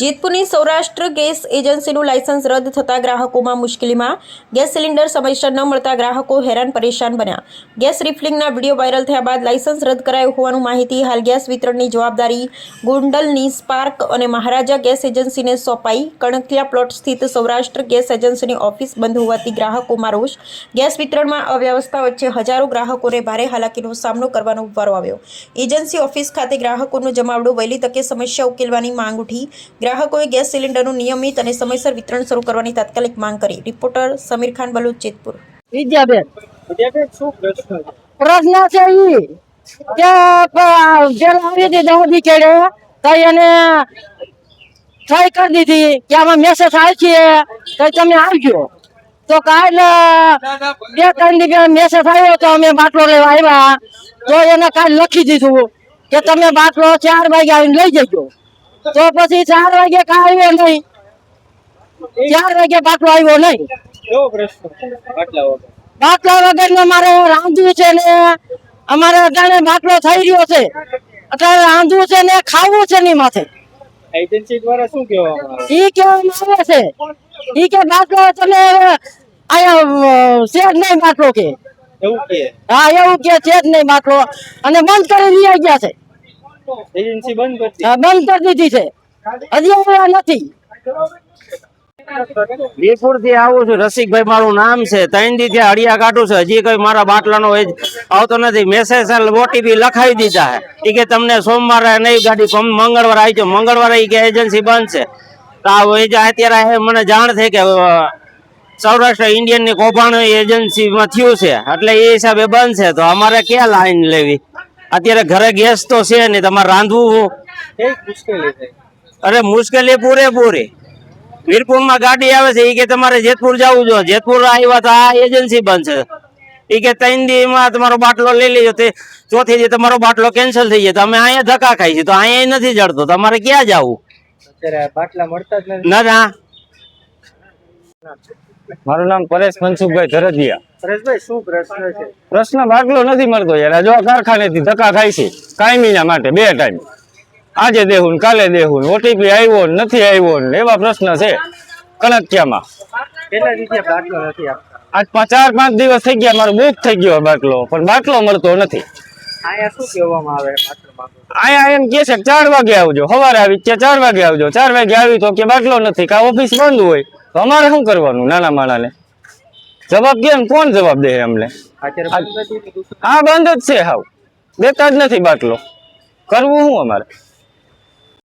જેતપુરની Saurashtra gas એજન્સીનું licence રદ થતાં ગ્રાહકોમાં મુશ્કેલીમાં ગેસ સિલિન્ડર સમયસર ન મળતા ગ્રાહકો હેરાન પરેશાન બન્યા। ગેસ રિફિલિંગના વિડીયો વાયરલ થયા બાદ લાયસન્સ રદ કરાયું હોવાનું માહિતી હાલ ગેસ વિતરણની જવાબદારી ગોંડલની સ્પાર્ક અને મહારાજા ગેસ એજન્સીને સોંપાઈ। કણકિયા પ્લોટ સ્થિત સૌરાષ્ટ્ર ગેસ એજન્સીની ઓફિસ બંધ હોવાથી ગ્રાહકોમાં રોષ। ગેસ વિતરણમાં અવ્યવસ્થા વચ્ચે હજારો ગ્રાહકોને ભારે હાલાકીનો સામનો કરવાનો વારો આવ્યો। એજન્સી ઓફિસ ખાતે ગ્રાહકોનો જમાવડો વહેલી તકે સમસ્યા ઉકેલવાની માંગ ઉઠી। ગ્રાહકોએ ગેસ સિલિન્ડરનું નિયમિત અને સમયસર વિતરણ શરૂ કરવાની તાત્કાલિક માંગ કરી। રિપોર્ટર સમીર ખાન બલુચ, જેતપુર। વિદ્યાબેન શું પ્રશ્ન છે? પ્રશ્ન છે ઈ કે જેલ આવી હતી દહદી કેડે તો એને ટ્રાય કરી દીધી કે આમાં મેસેજ આવે છે તો તમે આવજો, તો કાલ 2-3 દિવસ મેસેજ આવ્યો તો અમે બાટલો લેવા આવ્યા તો એને કાલ લખી દીધું કે તમે બાટલો 4 વાગે આવીને લઈ જજો। તો પછી 4 વાગે કાંઈ આવ્યો નહીં, 4 વાગે બાટલો આવ્યો નહીં। કેવો પ્રશ્ન? બાટલા વગર મારે રાંધવું છે ને અમારે અટાણે બાટલો થઈ રહ્યો છે, અત્યારે રાંધવું છે ને ખાવું છે ની માથે। એજન્સી દ્વારા શું કહેવામાં આવે? ઈ કહેવામાં આવે છે ઈ કે બાટલો તમે આયા છે જ નહીં બાટલો કે, એવું કે હા એવું કે છે જ નહીં બાટલો, અને બંધ કરી લઈ ગયા છે। એજન્સી બંધ કરતી? હા, બંધ કરી દીધી છે, હજી આવ્યા નથી। વીરપુર થી આવું છું, રસિકભાઈ મારું નામ છે। 3 દી થી હળિયા કાઢું છે, હજી કઈ મારા બાટલાનો આવતો નથી। મેસેજ ઓટીપી લખાવી દીધા છે, ઈ કે તમને સોમવારે નહીં ગાડી મંગળવારે આવી જાવ। મંગળવારે ઈ કે એજન્સી બંધ છે। તો અત્યારે મને જાણ થઈ કે સૌરાષ્ટ્ર ઇન્ડિયન ની કૌભાંડ એજન્સી માં થયું છે, એટલે એ હિસાબે બંધ છે। તો અમારે ક્યાં લાઈન લેવી? અત્યારે ઘરે ગેસ તો છે નહીં, તમારે રાંધવું કઈ મુશ્કેલી થઈ? અરે મુશ્કેલી પૂરેપૂરી। વીરપુર માં ગાડી આવે છે, ઈ કે તમારે જેતપુર જવું જોઈએ। જેતપુર આવ્યા તો આ એજન્સી બંધ છે, ઈ કે 3 દી માં તમારો બાટલો લઈ લેજો, તે ચોથી દી તમારો બાટલો કેન્સલ થઈ જાય। તો અમે અહીંયા ધક્કા ખાઈ છીએ, તો અહીંયા નથી જડતો, તમારે ક્યાં જવું? અત્યારે બાટલા મળતા જ નથી? ના મારું નામ પરેશ મનસુખભાઈ ધરજીયા। પરેશભાઈ, શું પ્રશ્ન છે? પ્રશ્ન બાટલો નથી મળતો યાર, જો કારખાનેથી ધક્કા ખાય છે કાયમીના માટે 2 ટાઈમ, આજે દેવું ને કાલે દેવું, ઓટીપી આવ્યો ને નથી આવ્યો ને એવા પ્રશ્ન છે કણકિયામાં। કેટલા દિવસે બાટલો નથી આપતા? આજ 4-5 દિવસ થઈ ગયા, મારો બુક થઈ ગયો બાટલો, પણ બાટલો મળતો નથી। અહીંયા શું કહેવામાં આવે? બાટલો માંગો? અહીંયા એમ કે છે 4 વાગે આવજો, સવારે આવી કે 4 વાગે આવજો, 4 વાગે આવી તો કે બાટલો નથી, કા ઓફિસ બંધ હોય, તો અમારે શું કરવાનું? નાના માણાને જવાબ કેમ, કોણ જવાબ દે અમને? અત્યારે બંધ નથી? હા બંધ જ છે, હાવ દેતા જ નથી બાટલો, કરવું શું અમારે?